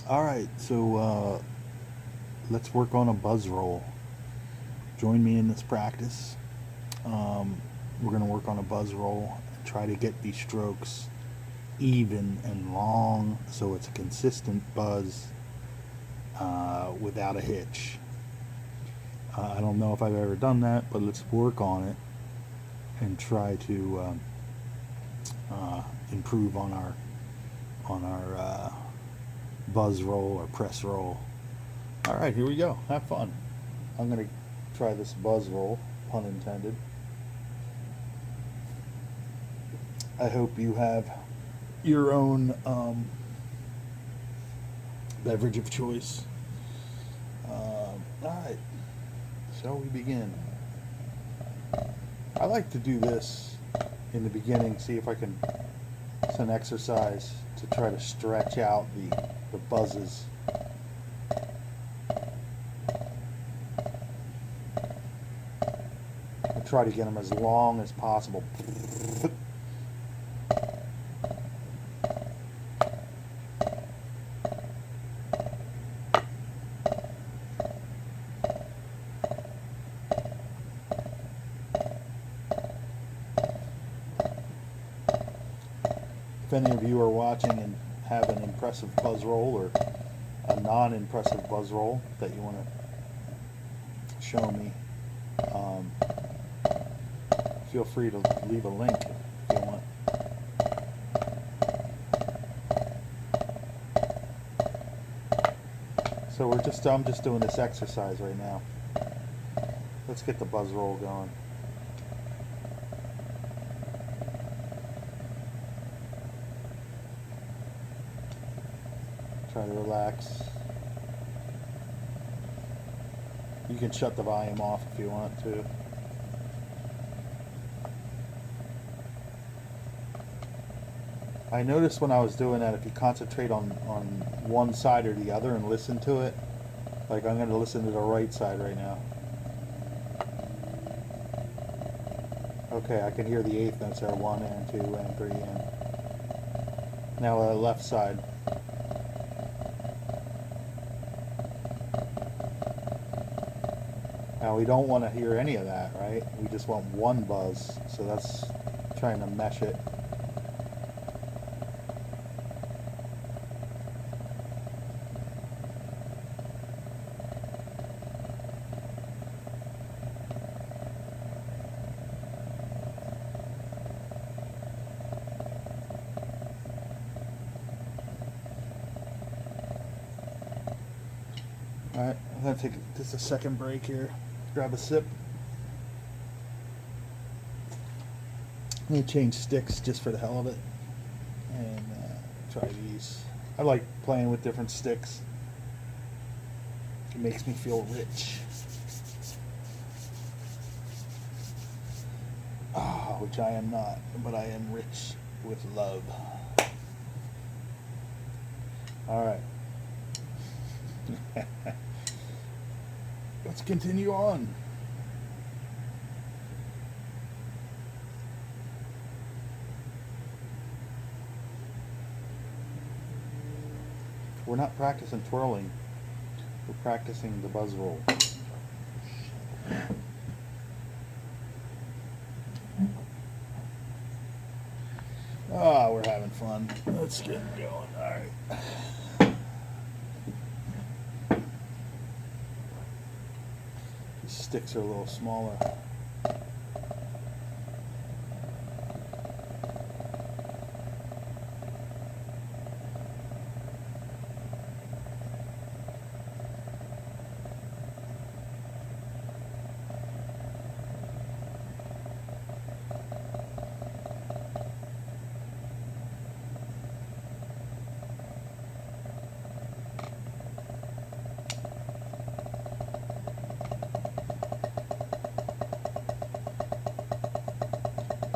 Alright, so let's work on a buzz roll. Join me in this practice. We're going to work on a buzz roll and try to get these strokes even and long so it's a consistent buzz without a hitch. I don't know if I've ever done that, but let's work on it and try to improve on our buzz roll or press roll. All right, here we go. Have fun. I'm going to try this buzz roll, pun intended. I hope you have your own beverage of choice. All right, shall we begin? I like to do this in the beginning, see if I can, it's an exercise to try to stretch out the buzzes. I try to get them as long as possible. If any of you are watching and have an impressive buzz roll or a non-impressive buzz roll that you want to show me, feel free to leave a link if you want. So I'm just doing this exercise right now. Let's get the buzz roll going. Try to relax. You can shut the volume off if you want to. I noticed when I was doing that, if you concentrate on one side or the other and listen to it, like I'm going to listen to the right side right now. Okay, I can hear the eighth notes there, 1 and 2 and 3 and now the left side. Now we don't want to hear any of that, right? We just want one buzz, so that's trying to mesh it. Alright, I'm going to take just a second break here. Grab a sip. I'm going to change sticks just for the hell of it. And try these. I like playing with different sticks. It makes me feel rich. Which I am not, but I am rich with love. Alright. Let's continue on. We're not practicing twirling. We're practicing the buzz roll. We're having fun. Let's get going. All right. These sticks are a little smaller.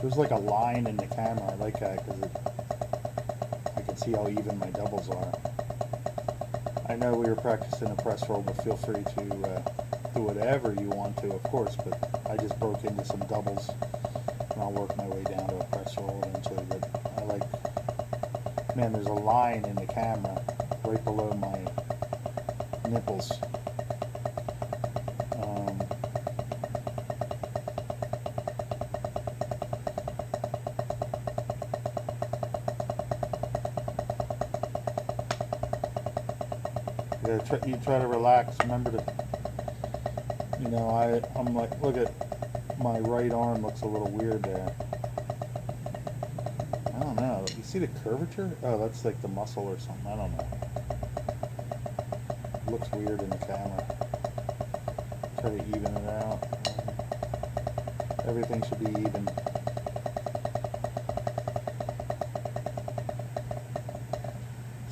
There's like a line in the camera. I like that because I can see how even my doubles are. I know we were practicing a press roll, but feel free to do whatever you want to, of course, but I just broke into some doubles and I'll work my way down to a press roll eventually. But I like, man, there's a line in the camera right below my nipples. You try to relax. Remember to, you know, I'm like, look at my right arm looks a little weird there. I don't know. You see the curvature? Oh, that's like the muscle or something. I don't know. It looks weird in the camera. Try to even it out. Everything should be even.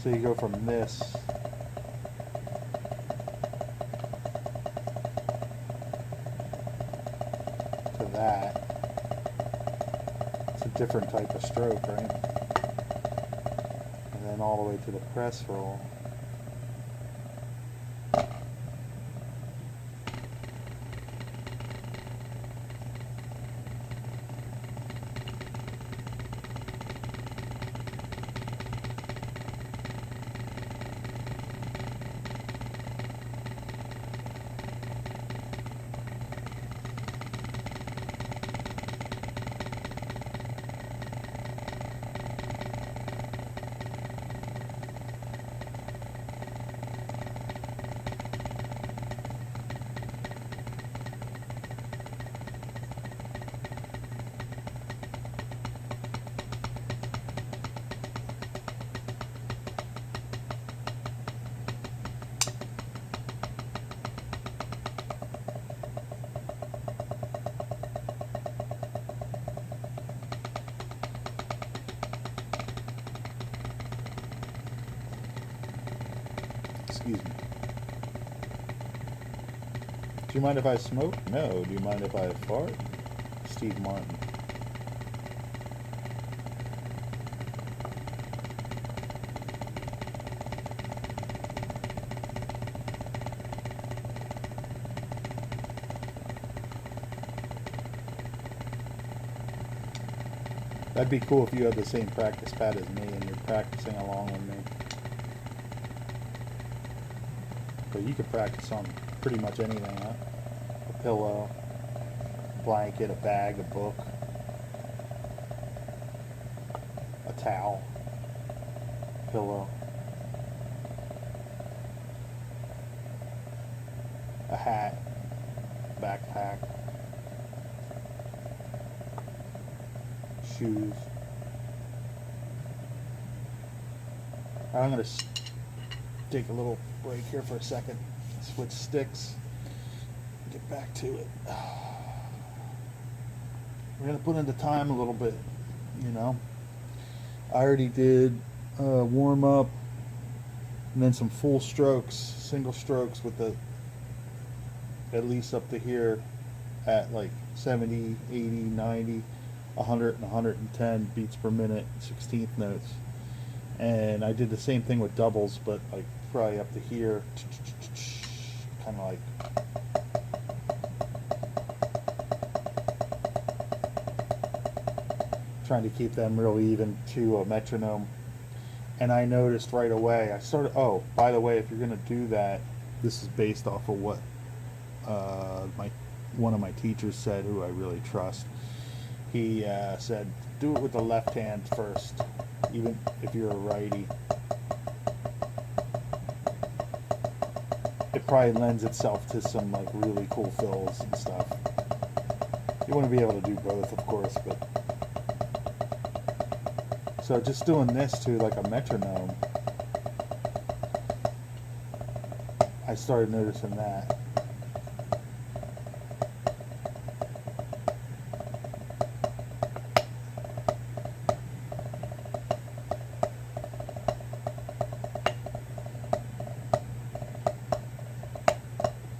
So you go from this to that. It's a different type of stroke, right? And then all the way to the press roll. Excuse me. Do you mind if I smoke? No. Do you mind if I fart? Steve Martin. That'd be cool if you had the same practice pad as me and you're practicing along with me. But you could practice on pretty much anything, huh? A pillow, a blanket, a bag, a book, a towel, pillow, a hat, backpack, shoes. I'm going to take a little break here for a second, switch sticks, get back to it. We're going to put into time a little bit, you know. I already did warm up and then some full strokes, single strokes with the at least up to here at like 70, 80, 90, 100 and 110 beats per minute, 16th notes. And I did the same thing with doubles, but like probably up to here, kind of like trying to keep them real even to a metronome. And I noticed right away, I started, oh, by the way, if you're going to do that, this is based off of what one of my teachers said, who I really trust. He said, do it with the left hand first, even if you're a righty. It probably lends itself to some like really cool fills and stuff. You want to be able to do both, of course, but so just doing this to like a metronome, I started noticing that.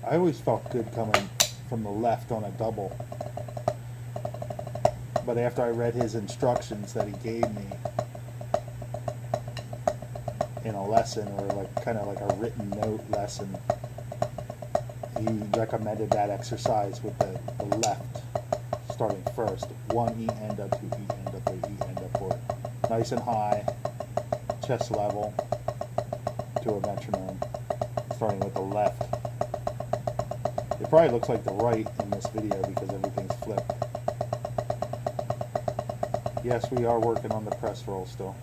I always felt good coming from the left on a double, but after I read his instructions that he gave me in a lesson, or like kind of like a written note lesson, he recommended that exercise with the left starting first. 1 E end up, 2 E end up, 3 E end up, 4. Nice and high, chest level, to a metronome, starting with the left. It probably looks like the right in this video because everything's flipped. Yes, we are working on the press roll still.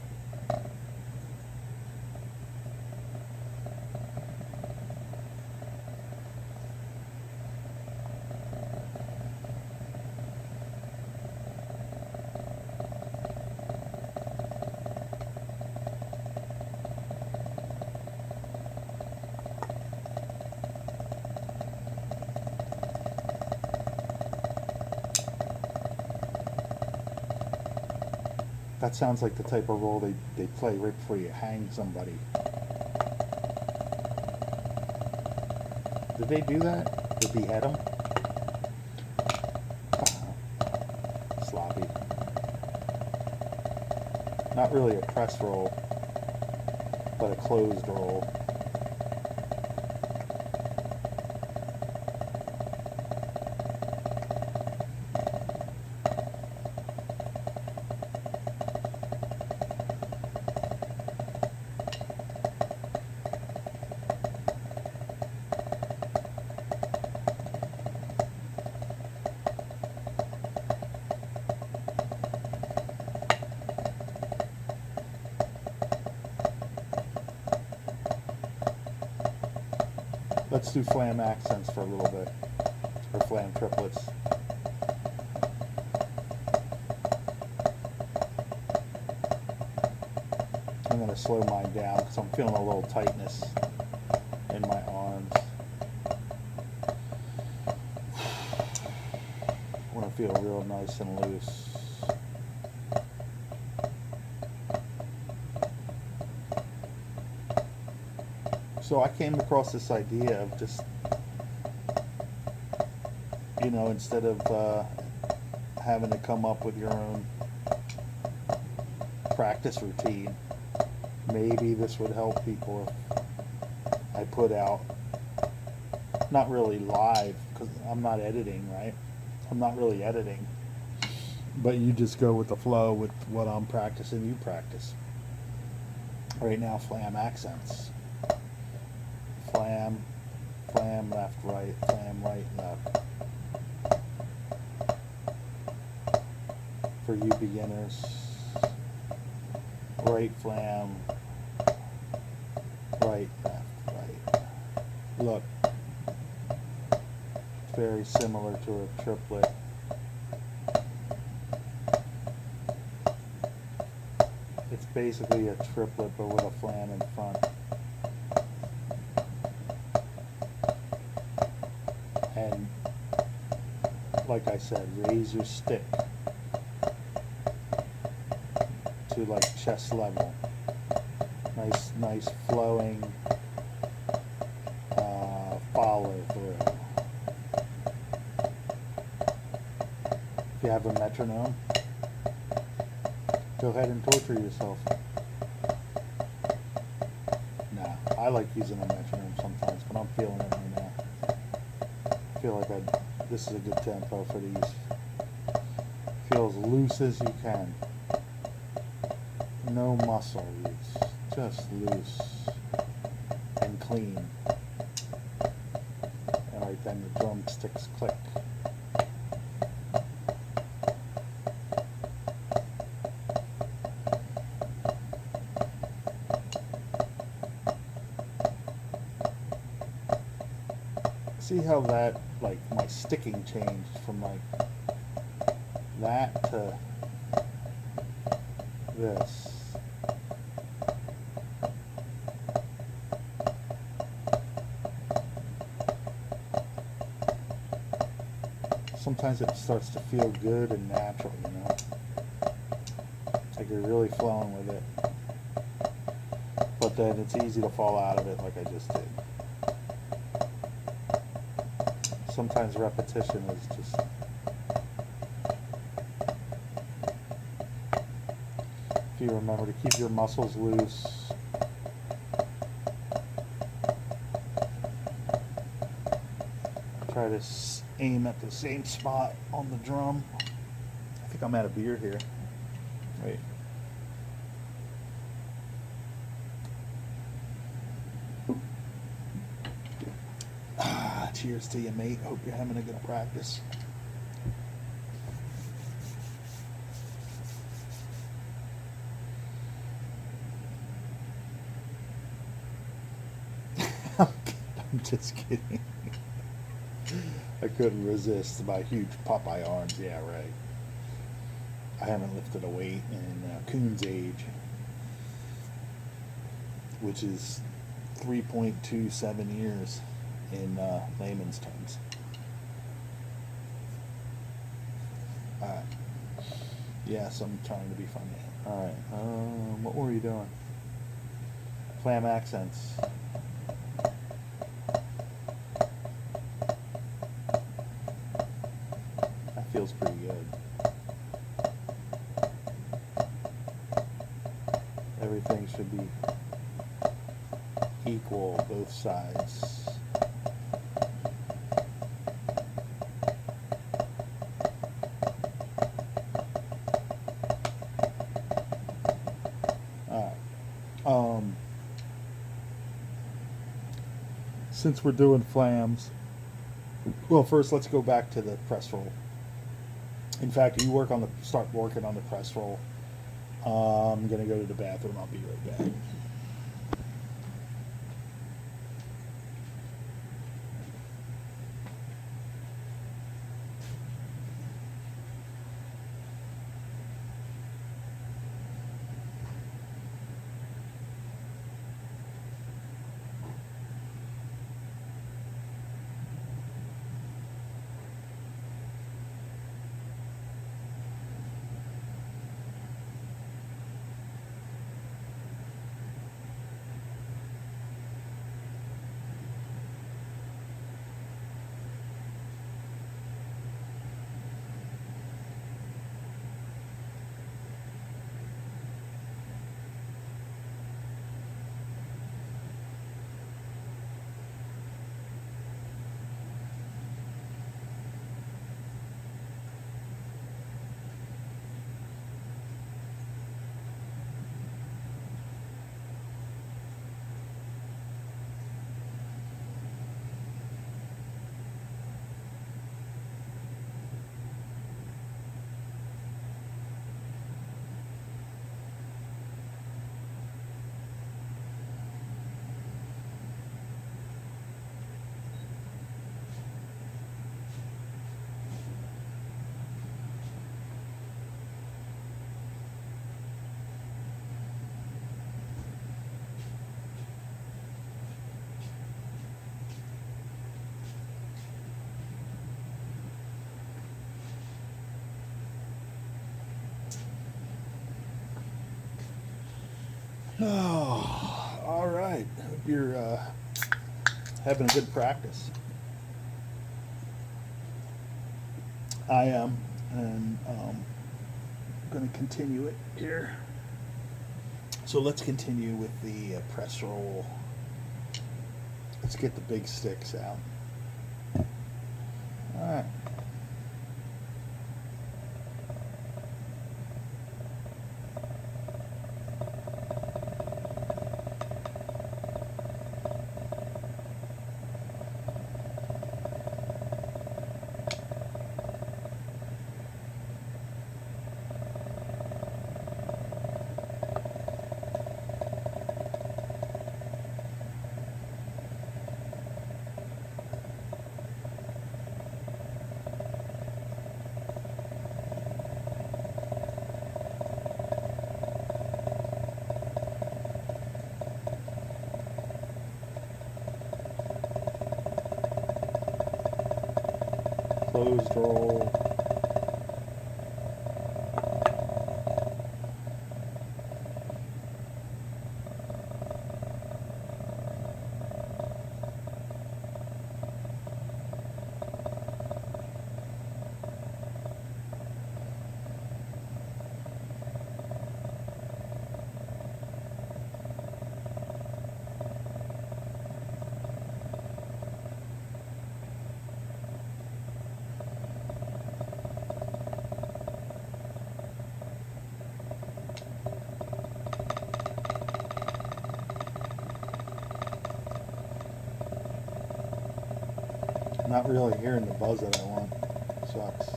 That sounds like the type of roll they play right before you hang somebody. Did they do that? Did they behead them? Sloppy. Not really a press roll, but a closed roll. Let's do flam accents for a little bit, or flam triplets. I'm going to slow mine down because I'm feeling a little tightness in my arms. I want to feel real nice and loose. So I came across this idea of just, you know, instead of having to come up with your own practice routine, maybe this would help people if I put out, not really live, because I'm not editing, right? I'm not really editing, but you just go with the flow with what I'm practicing, you practice. Right now, flam accents. Flam, flam, left, right, flam, right, left. For you beginners, right flam, right, left, right. Look, it's very similar to a triplet. It's basically a triplet but with a flam in front. And like I said, raise your stick to like chest level. Nice flowing follow through. If you have a metronome, go ahead and torture yourself. Nah, I like using a metronome sometimes, but I'm feeling it right now. I feel like this is a good tempo for these. Feel as loose as you can. No muscle use, just loose and clean. And right then the drumsticks click. See how that, like, my sticking changed from like that to this. Sometimes it starts to feel good and natural, you know? It's like you're really flowing with it. But then it's easy to fall out of it like I just did. Sometimes repetition is just... If you remember to keep your muscles loose. Try to aim at the same spot on the drum. I think I'm out of beer here. Wait. cheers to you, mate. Hope you're having a good practice. I'm just kidding. I couldn't resist my huge Popeye arms. Yeah, right. I haven't lifted a weight in Coon's age, which is 3.27 years in layman's terms. Alright. Yes, I'm trying to be funny. Alright, what were you doing? Flam Accents. That feels pretty good. Everything should be equal, both sides. Alright. Since we're doing flams, well, first let's go back to the press roll. In fact, you start working on the press roll. I'm gonna go to the bathroom. I'll be right back. Oh, all right. Hope you're having a good practice. I am, and I'm going to continue it here. So let's continue with the press roll. Let's get the big sticks out. All right. Closed roll. not really hearing the buzz that I want. Sucks.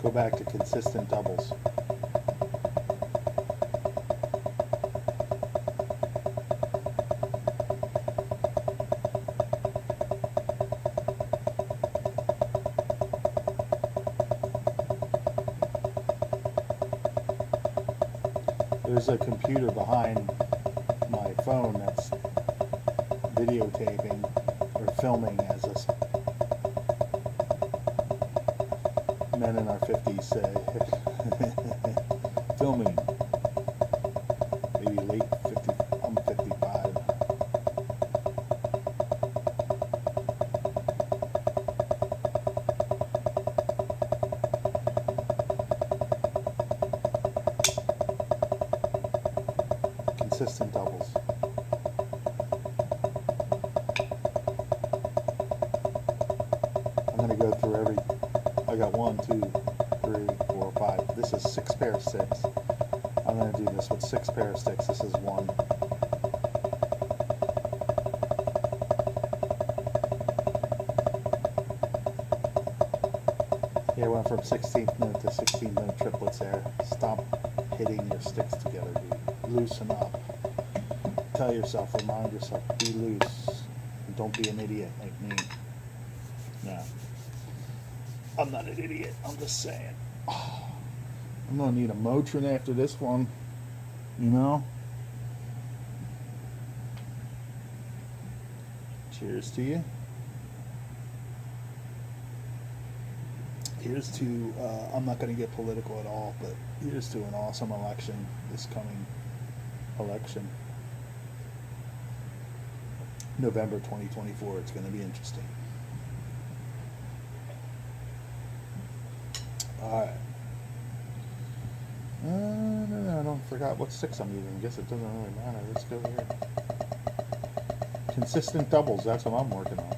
Go back to consistent doubles. There's a computer behind my phone that's videotaping or filming, as us men in our 50s say. Filming. Maybe late 50, I'm 55. Consistent doubles. I'm going to go through every, I got 1, 2, 3, 4, 5. This is 6 pair of sticks. I'm going to do this with 6 pair of sticks. This is 1. Yeah, I went from 16th note to 16th note triplets there. Stop hitting your sticks together, dude. Loosen up. Tell yourself, remind yourself, be loose. And don't be an idiot like me. No. I'm not an idiot. I'm just saying. Oh, I'm going to need a Motrin after this one. You know? Cheers to you. Here's to, I'm not going to get political at all, but here's to an awesome election, this coming election. November 2024, it's going to be interesting. Alright. I don't forgot what sticks I'm using. I guess it doesn't really matter. Let's go here. Consistent doubles, that's what I'm working on.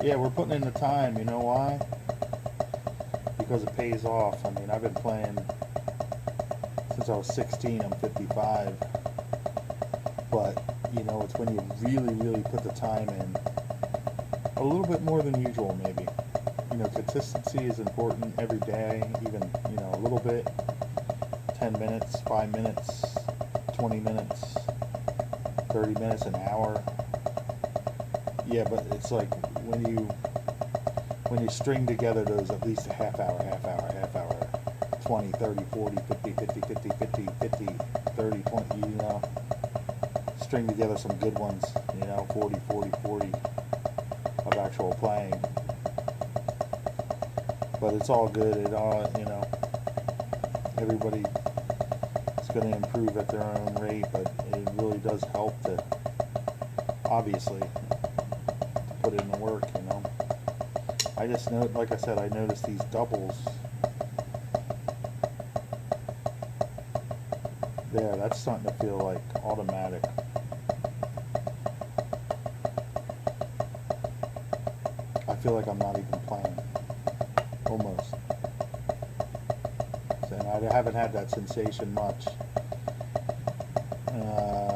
Yeah, we're putting in the time. You know why? Because it pays off. I mean, I've been playing since I was 16. I'm 55. But, you know, it's when you really, really put the time in. A little bit more than usual, maybe. You know, consistency is important every day, even, you know, a little bit. 10 minutes, 5 minutes, 20 minutes, 30 minutes, an hour. Yeah, but it's like when you string together those at least a half hour, 20, 30, 40, 50, 50, 50, 50, 50, 30, 20, you know, string together some good ones, you know, 40, 40, 40 of actual playing. But it's all good. It all, you know, everybody is going to improve at their own rate, but it really does help to, obviously, put in the work, you know. I just know, like I said, I noticed these doubles. There, that's starting to feel like automatic. I feel like I'm not even playing. Almost. And I haven't had that sensation much.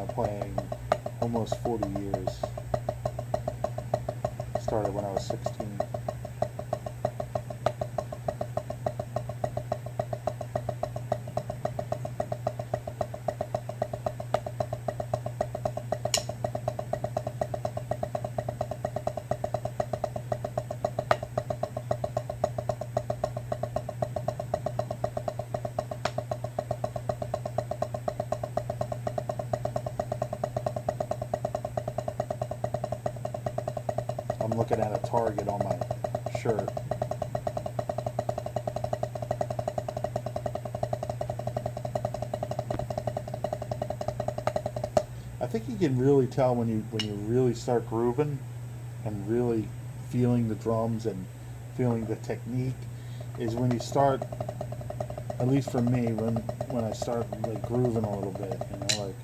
Playing almost 40 years. Started when I was 16. I'm looking at a target on my shirt. think you can really tell when you really start grooving and really feeling the drums and feeling the technique is when you start, at least for me, when I start like grooving a little bit, you know, like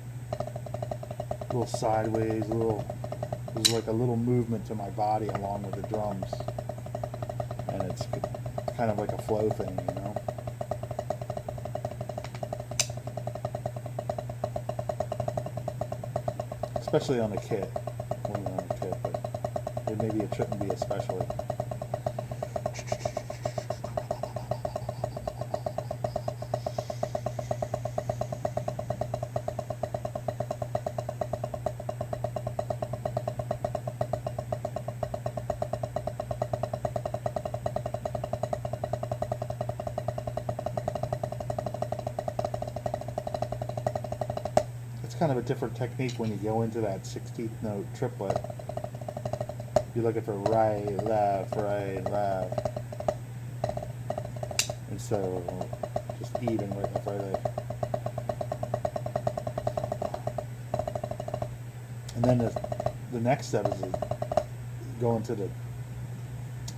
a little sideways, there's like a little movement to my body along with the drums, and it's kind of like a flow thing, you know. Especially on the kit, when you're on the kit, but maybe it shouldn't be especially. Kind of a different technique when you go into that 16th note triplet. You're looking for right, left, instead of just even right, left, right. And then the next step is go into the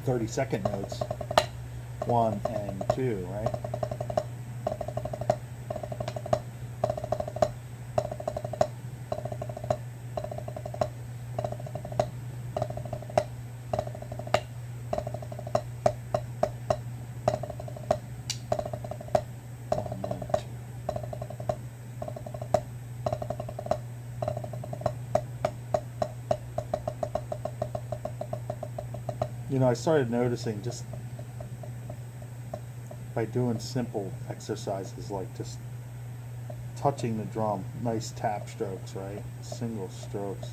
32nd notes, 1 and 2, right? You know, I started noticing just by doing simple exercises like just touching the drum, nice tap strokes, right? Single strokes.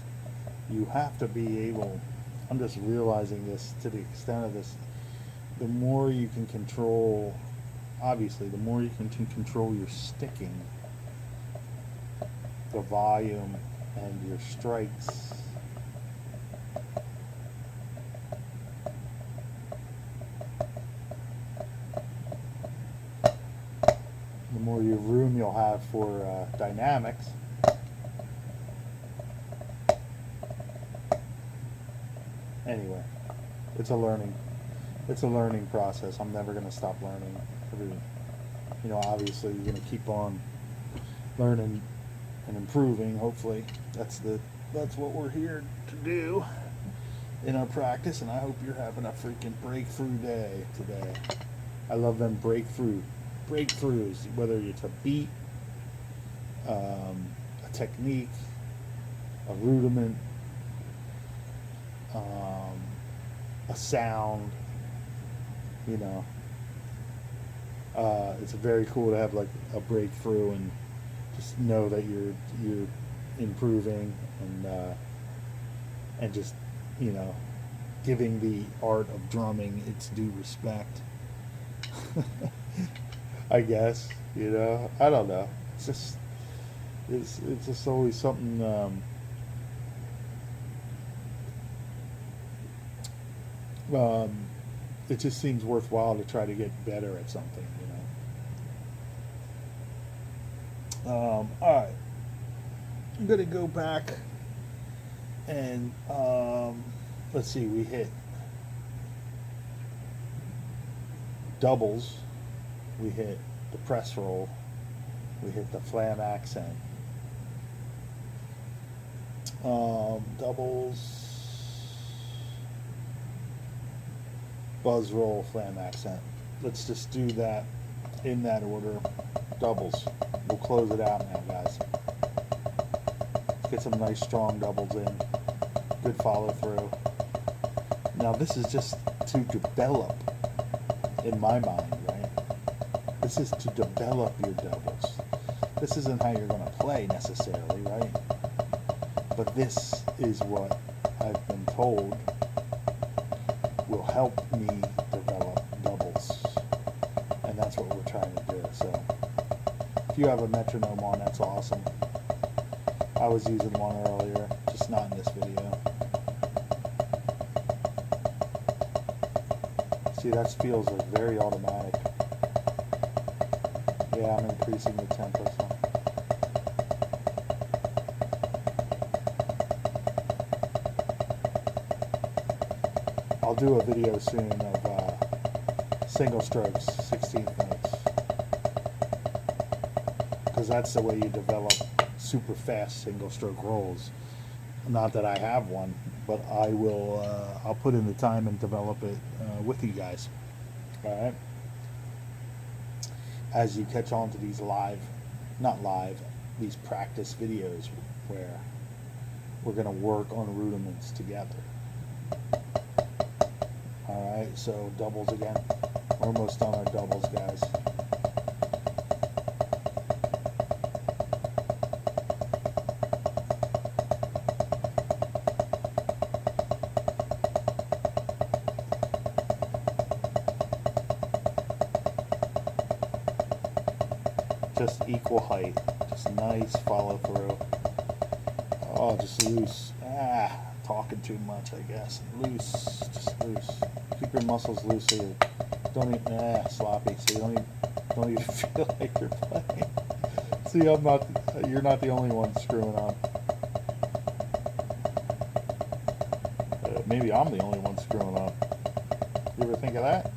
You have to be able, I'm just realizing this to the extent of this, the more you can control, obviously, the more you can control your sticking, the volume, and your strikes. The more your room you'll have for dynamics. Anyway, it's a learning process. I'm never going to stop learning. You know, obviously you're going to keep on learning and improving. Hopefully, that's what we're here to do in our practice. And I hope you're having a freaking breakthrough day today. I love them breakthroughs, whether it's a beat, a technique, a rudiment, a sound. You know, it's very cool to have like a breakthrough and just know that you're improving and just, you know, giving the art of drumming its due respect. I guess, you know, I don't know. It's just always something. It just seems worthwhile to try to get better at something, you know. All right, I'm gonna go back and let's see. We hit doubles. We hit the press roll. We hit the flam accent. Doubles. Buzz roll, flam accent. Let's just do that in that order. Doubles. We'll close it out now, guys. Let's get some nice strong doubles in. Good follow through. Now this is just to develop, in my mind, right? This is to develop your doubles. This isn't how you're going to play necessarily, right? But this is what I've been told will help me develop doubles, and that's what we're trying to do. So if you have a metronome on, that's awesome. I was using one earlier, just not in this video. See, that feels like very automatic. Yeah, I'm increasing the tempo some. I'll do a video soon of single strokes, 16th notes, because that's the way you develop super fast single stroke rolls. Not that I have one, but I will. I'll put in the time and develop it with you guys. All right. As you catch on to these these practice videos where we're going to work on rudiments together. All right. So doubles again. We're almost on our doubles, guys. Just equal height, just nice follow through. Oh, just loose. Talking too much, I guess. Loose, just loose. Keep your muscles loose so you don't even, sloppy, so you don't even feel like you're playing. See, you're not the only one screwing up. Maybe I'm the only one screwing up. You ever think of that?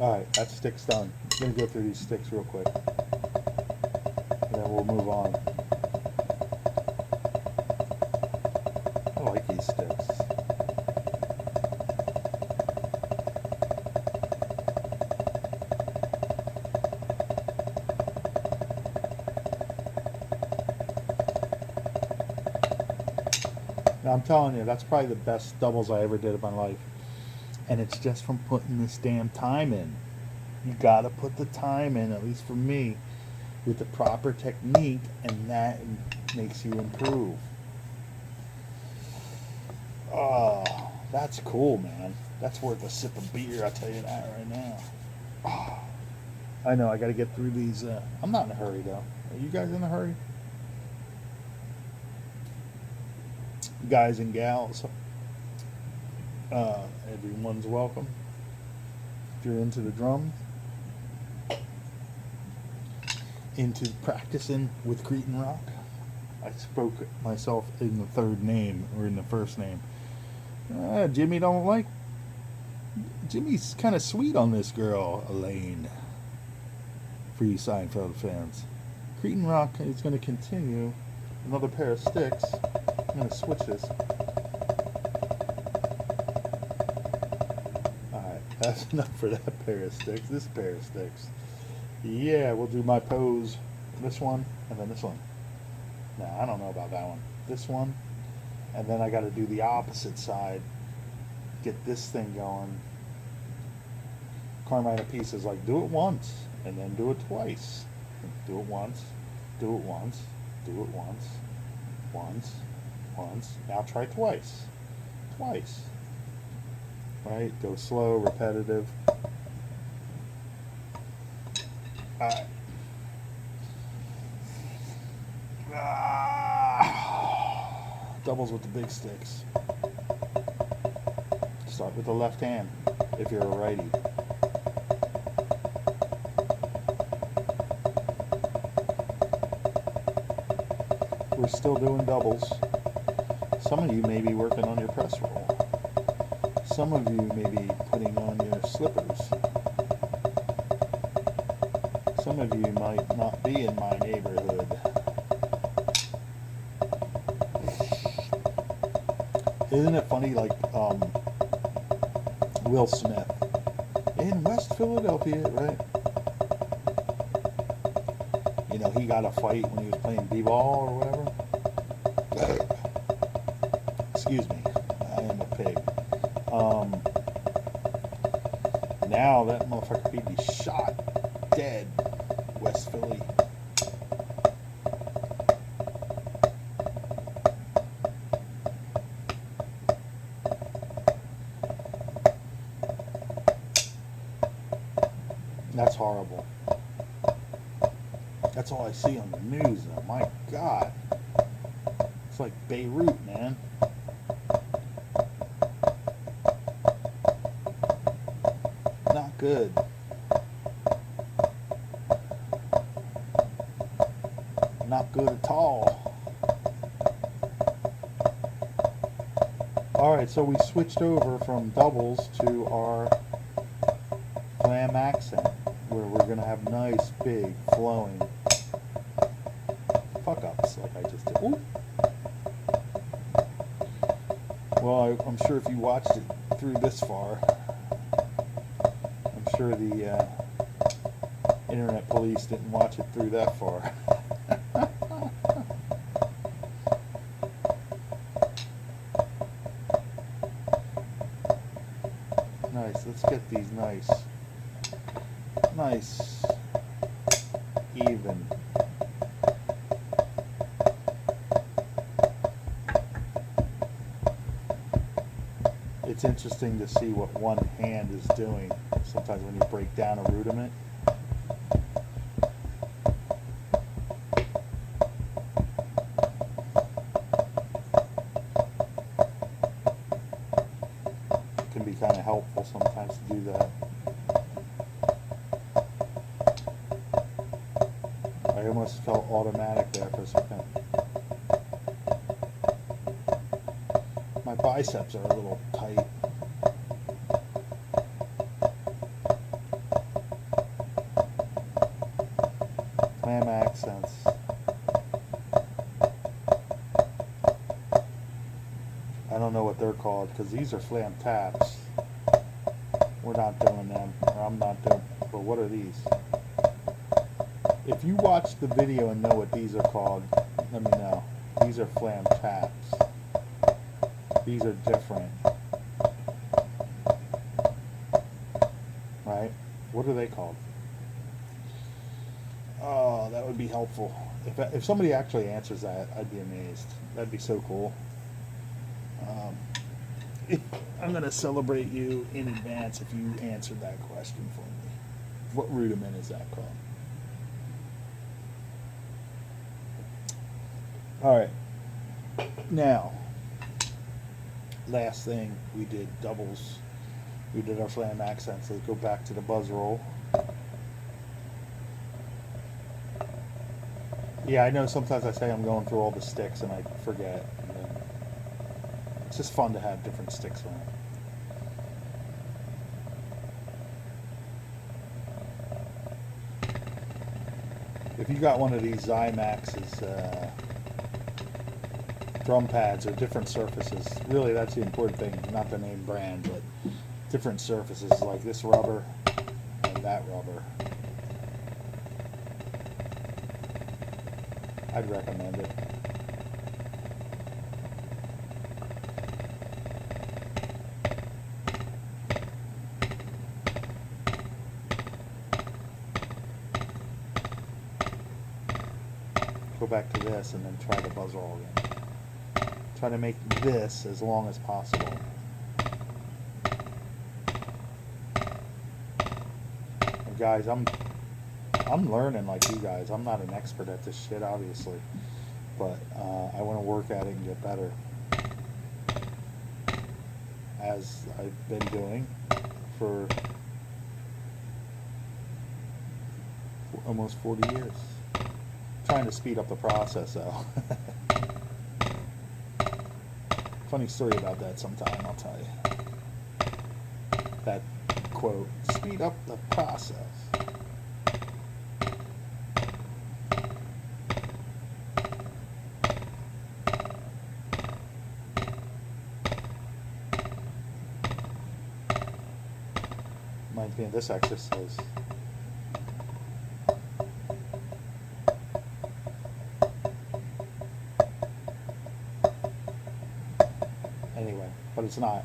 Alright, that stick's done. I'm going to go through these sticks real quick. And then we'll move on. I like these sticks. Now I'm telling you, that's probably the best doubles I ever did in my life. And it's just from putting this damn time in. You gotta put the time in, at least for me, with the proper technique, and that makes you improve. Oh, that's cool, man. That's worth a sip of beer, I'll tell you that right now. Oh, I know, I gotta get through these. I'm not in a hurry, though. Are you guys in a hurry? Guys and gals. Everyone's welcome. If you're into the drum, into practicing with Cretan Rock. I spoke myself in the third name, or in the first name. Jimmy's kind of sweet on this girl, Elaine. For you Seinfeld fans. Cretan Rock is going to continue. Another pair of sticks. I'm going to switch this. That's enough for that pair of sticks. This pair of sticks. Yeah, we'll do my pose. This one, and then this one. No, I don't know about that one. This one, and then I got to do the opposite side. Get this thing going. Carmine Apiece is like, do it once, and then do it twice. Do it once, do it once, do it once, once. Now try twice. Twice. Right, go slow, repetitive. Alright. Doubles with the big sticks. Start with the left hand if you're a righty. We're still doing doubles. Some of you may be working on your press roll. Some of you may be putting on your slippers. Some of you might not be in my neighborhood. Isn't it funny, like Will Smith in West Philadelphia, right? You know, he got a fight when he was playing b-ball or whatever. Excuse me, I am a pig. Now that motherfucker could be shot dead. West Philly. That's horrible. That's all I see on the news though. My God. It's like Beirut, man. Not good. not good at all. Alright, so we switched over from doubles to our flam accent, where we're going to have nice, big, flowing fuck-ups like I just did. Ooh. Well, I'm sure if you watched it through this far, I'm sure the internet police didn't watch it through that far. Nice. Let's get these nice, even. It's interesting to see what one hand is doing sometimes when you break down a rudiment. It can be kind of helpful sometimes to do that. I almost felt automatic there for a second. My biceps are a little tight. Flam accents. I don't know what they're called because these are flam taps. We're not doing them, or I'm not doing. But what are these? If you watch the video and know what these are called, let me know. These are flam taps. These are different. Right? What are they called? Oh, that would be helpful. If somebody actually answers that, I'd be amazed. That'd be so cool. I'm going to celebrate you in advance if you answered that question for me. What rudiment is that called? Alright. Now, last thing, we did doubles. We did our flam accents. Let's go back to the buzz roll. Yeah, I know sometimes I say I'm going through all the sticks and I forget. And then it's just fun to have different sticks on. If you got one of these Zymax's drum pads or different surfaces, really that's the important thing, not the name brand, but different surfaces like this rubber and that rubber. I'd recommend it. Go back to this and then try the buzz roll again. Try to make this as long as possible. And guys, I'm learning like you guys. I'm not an expert at this shit, obviously, but I want to work at it and get better, as I've been doing for almost 40 years. Trying to speed up the process, though. Funny story about that sometime, I'll tell you. That quote, speed up the process. Reminds me of this exercise. Anyway, but it's not.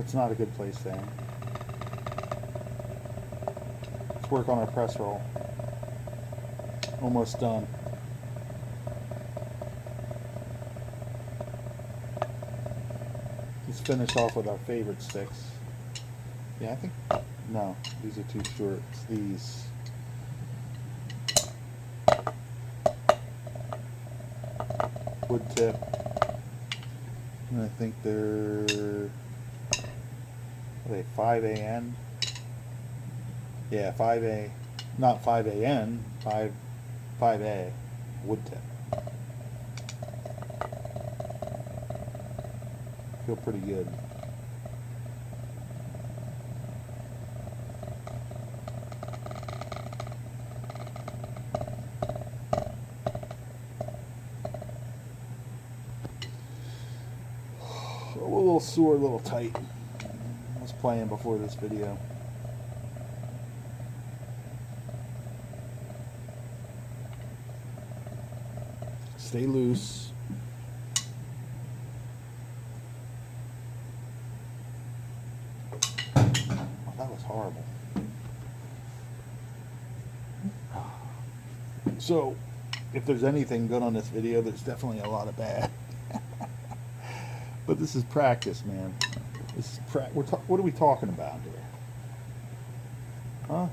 It's not a good place to aim. Let's work on our press roll. Almost done. Let's finish off with our favorite sticks. Yeah, I think, no, these are too short. It's these. Wood tip. And I think they're, what are they, 5AN? Yeah, 5A, not 5AN, 5A, wood tip. Feel pretty good. A little sore, a little tight. I was playing before this video. Stay loose. Oh, that was horrible. So, if there's anything good on this video, there's definitely a lot of bad. But this is practice, man. This is what are we talking about here? Huh?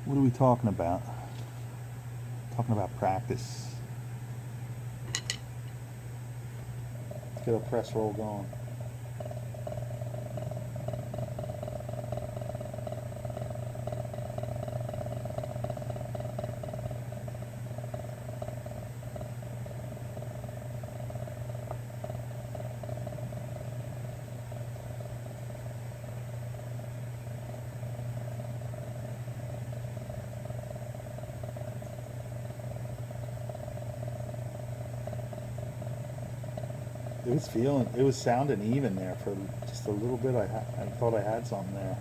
What are we talking about? Talking about practice. Let's get a press roll going. It was sounding even there for just a little bit. I thought I had something there.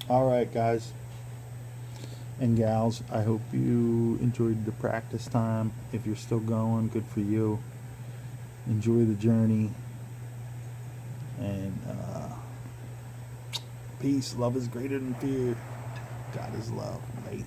Alright guys and gals, I hope you enjoyed the practice time. If you're still going, good for you. Enjoy the journey. And peace. Love is greater than fear. God is love. Mate.